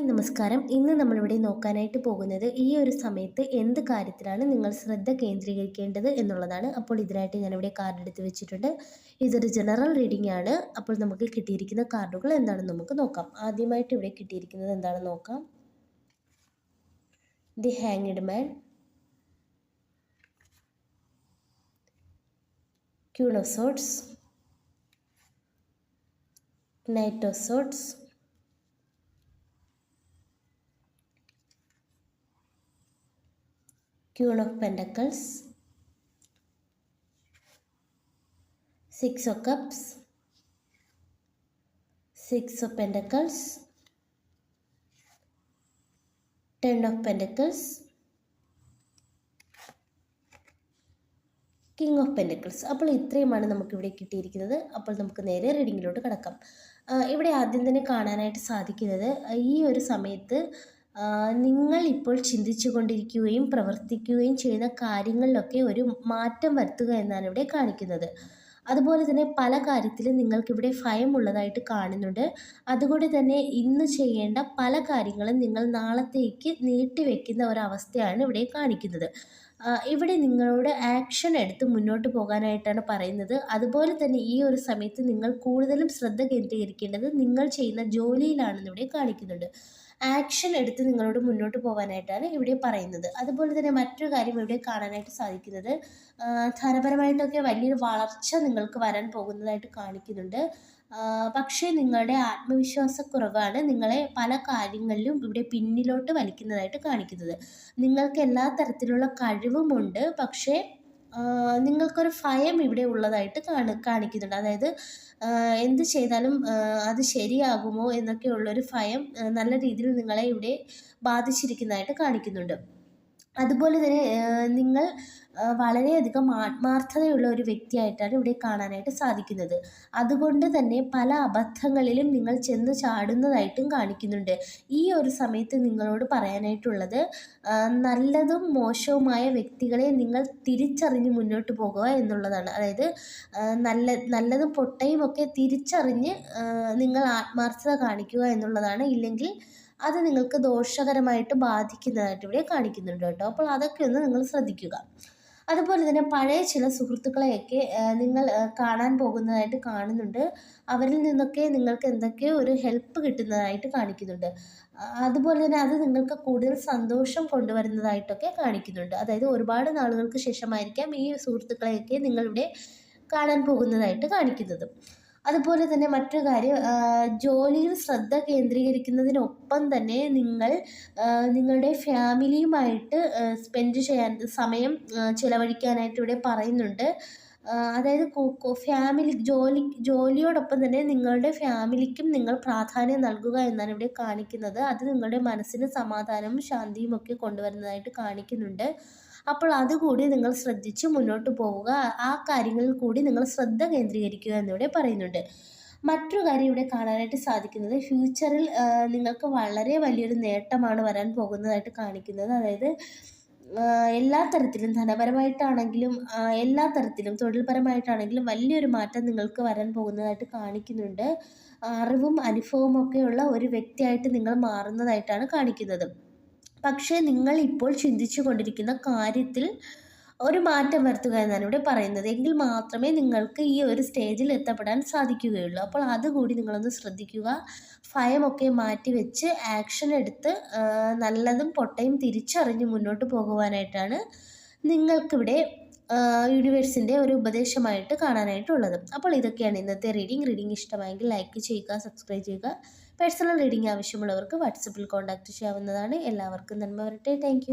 നമസ്കാരം. ഇന്ന് നമ്മളിവിടെ നോക്കാനായിട്ട് പോകുന്നത് ഈ ഒരു സമയത്ത് എന്ത് കാര്യത്തിലാണ് നിങ്ങൾ ശ്രദ്ധ കേന്ദ്രീകരിക്കേണ്ടത് എന്നുള്ളതാണ്. അപ്പോൾ ഇതിനായിട്ട് ഞാനിവിടെ കാർഡ് എടുത്ത് വെച്ചിട്ടുണ്ട്. ഇതൊരു ജനറൽ റീഡിംഗ് ആണ്. അപ്പോൾ നമുക്ക് കിട്ടിയിരിക്കുന്ന കാർഡുകൾ എന്താണെന്ന് നമുക്ക് നോക്കാം. ആദ്യമായിട്ട് ഇവിടെ കിട്ടിയിരിക്കുന്നത് എന്താണെന്ന് നോക്കാം. The hanged man, queen of swords, knight of swords, Queen of Pentacles, Six of Cups, Six of Pentacles, Ten of Pentacles, king of pentacles. അപ്പോൾ ഇത്രയുമാണ് നമുക്കിവിടെ കിട്ടിയിരിക്കുന്നത്. അപ്പോൾ നമുക്ക് നേരെ റീഡിങ്ങിലോട്ട് കിടക്കാം. ഇവിടെ ആദ്യം തന്നെ കാണാനായിട്ട് സാധിക്കുന്നത് ഈ ഒരു സമയത്ത് നിങ്ങൾ ഇപ്പോൾ ചിന്തിച്ചു കൊണ്ടിരിക്കുകയും പ്രവർത്തിക്കുകയും ചെയ്യുന്ന കാര്യങ്ങളിലൊക്കെ ഒരു മാറ്റം വരുത്തുക എന്നാണ് ഇവിടെ കാണിക്കുന്നത്. അതുപോലെ തന്നെ പല കാര്യത്തിലും നിങ്ങൾക്കിവിടെ ഭയമുള്ളതായിട്ട് കാണുന്നുണ്ട്. അതുകൊണ്ട് തന്നെ ഇന്ന് ചെയ്യേണ്ട പല കാര്യങ്ങളും നിങ്ങൾ നാളത്തേക്ക് നീട്ടിവെക്കുന്ന ഒരവസ്ഥയാണ് ഇവിടെ കാണിക്കുന്നത്. ഇവിടെ നിങ്ങളോട് ആക്ഷൻ എടുത്ത് മുന്നോട്ട് പോകാനായിട്ടാണ് പറയുന്നത്. അതുപോലെ തന്നെ ഈ ഒരു സമയത്ത് നിങ്ങൾ കൂടുതലും ശ്രദ്ധ കേന്ദ്രീകരിക്കേണ്ടത് നിങ്ങൾ ചെയ്യുന്ന ജോലിയിലാണെന്ന് ഇവിടെ കാണിക്കുന്നുണ്ട്. ആക്ഷൻ എടുത്ത് നിങ്ങളോട് മുന്നോട്ട് പോകാനായിട്ടാണ് ഇവിടെ പറയുന്നത്. അതുപോലെ തന്നെ മറ്റൊരു കാര്യം ഇവിടെ കാണാനായിട്ട് സാധിക്കുന്നത് ധനപരമായിട്ടൊക്കെ വലിയൊരു വളർച്ച നിങ്ങൾക്ക് വരാൻ പോകുന്നതായിട്ട് കാണിക്കുന്നുണ്ട്. പക്ഷേ നിങ്ങളുടെ ആത്മവിശ്വാസക്കുറവാണ് നിങ്ങളെ പല കാര്യങ്ങളിലും ഇവിടെ പിന്നിലോട്ട് വലിക്കുന്നതായിട്ട് കാണിക്കുന്നത്. നിങ്ങൾക്ക് എല്ലാ തരത്തിലുള്ള കഴിവുമുണ്ട്, പക്ഷേ നിങ്ങൾക്കൊരു ഭയം ഇവിടെ ഉള്ളതായിട്ട് കാണിക്കുന്നുണ്ട്. അതായത് എന്ത് ചെയ്താലും അത് ശരിയാകുമോ എന്നൊക്കെയുള്ളൊരു ഭയം നല്ല രീതിയിൽ നിങ്ങളെ ഇവിടെ ബാധിച്ചിരിക്കുന്നതായിട്ട് കാണിക്കുന്നുണ്ട്. അതുപോലെ തന്നെ നിങ്ങൾ വളരെയധികം ആത്മാർത്ഥതയുള്ള ഒരു വ്യക്തിയായിട്ടാണ് ഇവിടെ കാണാനായിട്ട് സാധിക്കുന്നത്. അതുകൊണ്ട് തന്നെ പല അബദ്ധങ്ങളിലും നിങ്ങൾ ചെന്ന് ചാടുന്നതായിട്ടും കാണിക്കുന്നുണ്ട്. ഈ ഒരു സമയത്ത് നിങ്ങളോട് പറയാനായിട്ടുള്ളത് നല്ലതും മോശവുമായ വ്യക്തികളെ നിങ്ങൾ തിരിച്ചറിഞ്ഞ് മുന്നോട്ട് പോകുക എന്നുള്ളതാണ്. അതായത് നല്ലതും പൊട്ടയും ഒക്കെ തിരിച്ചറിഞ്ഞ് നിങ്ങൾ ആത്മാർത്ഥത കാണിക്കുക എന്നുള്ളതാണ്. ഇല്ലെങ്കിൽ അത് നിങ്ങൾക്ക് ദോഷകരമായിട്ട് ബാധിക്കുന്നതായിട്ട് ഇവിടെ കാണിക്കുന്നുണ്ട് കേട്ടോ. അപ്പോൾ അതൊക്കെ ഒന്ന് നിങ്ങൾ ശ്രദ്ധിക്കുക. അതുപോലെ തന്നെ പഴയ ചില സുഹൃത്തുക്കളെയൊക്കെ നിങ്ങൾ കാണാൻ പോകുന്നതായിട്ട് കാണുന്നുണ്ട്. അവരിൽ നിന്നൊക്കെ നിങ്ങൾക്ക് എന്തൊക്കെയോ ഒരു ഹെൽപ്പ് കിട്ടുന്നതായിട്ട് കാണിക്കുന്നുണ്ട്. അതുപോലെ തന്നെ അത് നിങ്ങൾക്ക് കൂടുതൽ സന്തോഷം കൊണ്ടുവരുന്നതായിട്ടൊക്കെ കാണിക്കുന്നുണ്ട്. അതായത് ഒരുപാട് നാളുകൾക്ക് ശേഷമായിരിക്കാം ഈ സുഹൃത്തുക്കളെയൊക്കെ നിങ്ങളിവിടെ കാണാൻ പോകുന്നതായിട്ട് കാണിക്കുന്നത്. അതുപോലെ തന്നെ മറ്റൊരു കാര്യം, ജോലിയിൽ ശ്രദ്ധ കേന്ദ്രീകരിക്കുന്നതിനൊപ്പം തന്നെ നിങ്ങൾ നിങ്ങളുടെ ഫാമിലിയുമായിട്ട് സ്പെൻഡ് ചെയ്യാൻ സമയം ചിലവഴിക്കാനായിട്ട് ഇവിടെ പറയുന്നുണ്ട്. അതായത് ജോലിയോടൊപ്പം തന്നെ നിങ്ങളുടെ ഫാമിലിക്കും നിങ്ങൾ പ്രാധാന്യം നൽകുക എന്നാണ് ഇവിടെ കാണിക്കുന്നത്. അത് നിങ്ങളുടെ മനസ്സിന് സമാധാനവും ശാന്തിയും ഒക്കെ കൊണ്ടുവരുന്നതായിട്ട് കാണിക്കുന്നുണ്ട്. അപ്പോൾ അതുകൂടി നിങ്ങൾ ശ്രദ്ധിച്ച് മുന്നോട്ട് പോവുക. ആ കാര്യങ്ങളിൽ കൂടി നിങ്ങൾ ശ്രദ്ധ കേന്ദ്രീകരിക്കുക എന്നിവിടെ പറയുന്നുണ്ട്. മറ്റൊരു കാര്യം ഇവിടെ കാണാനായിട്ട് സാധിക്കുന്നത് ഫ്യൂച്ചറിൽ നിങ്ങൾക്ക് വളരെ വലിയൊരു നേട്ടമാണ് വരാൻ പോകുന്നതായിട്ട് കാണിക്കുന്നത്. അതായത് എല്ലാ തരത്തിലും ധനപരമായിട്ടാണെങ്കിലും എല്ലാ തരത്തിലും തൊഴിൽപരമായിട്ടാണെങ്കിലും വലിയൊരു മാറ്റം നിങ്ങൾക്ക് വരാൻ പോകുന്നതായിട്ട് കാണിക്കുന്നുണ്ട്. അറിവും അനുഭവവും ഒക്കെയുള്ള ഒരു വ്യക്തിയായിട്ട് നിങ്ങൾ മാറുന്നതായിട്ടാണ് കാണിക്കുന്നത്. പക്ഷേ നിങ്ങൾ ഇപ്പോൾ ചിന്തിച്ചു കൊണ്ടിരിക്കുന്ന കാര്യത്തിൽ ഒരു മാറ്റം വരുത്തുക എന്നാണ് ഇവിടെ പറയുന്നത്. എങ്കിൽ മാത്രമേ നിങ്ങൾക്ക് ഈ ഒരു സ്റ്റേജിൽ എത്തപ്പെടാൻ സാധിക്കുകയുള്ളൂ. അപ്പോൾ അതുകൂടി നിങ്ങളൊന്ന് ശ്രദ്ധിക്കുക. ഭയമൊക്കെ മാറ്റി വെച്ച് ആക്ഷൻ എടുത്ത് നല്ലതും പൊട്ടയും തിരിച്ചറിഞ്ഞ് മുന്നോട്ട് പോകുവാനായിട്ടാണ് നിങ്ങൾക്കിവിടെ യൂണിവേഴ്സിൻ്റെ ഒരു ഉപദേശമായിട്ട് കാണാനായിട്ടുള്ളത്. അപ്പോൾ ഇതൊക്കെയാണ് ഇന്നത്തെ റീഡിംഗ് ഇഷ്ടമായെങ്കിൽ ലൈക്ക് ചെയ്യുക, സബ്സ്ക്രൈബ് ചെയ്യുക. പേഴ്സണൽ റീഡിംഗ് ആവശ്യമുള്ളവർക്ക് വാട്സപ്പിൽ കോൺടാക്റ്റ് ചെയ്യാവുന്നതാണ്. എല്ലാവർക്കും നന്മ വരട്ടെ. താങ്ക്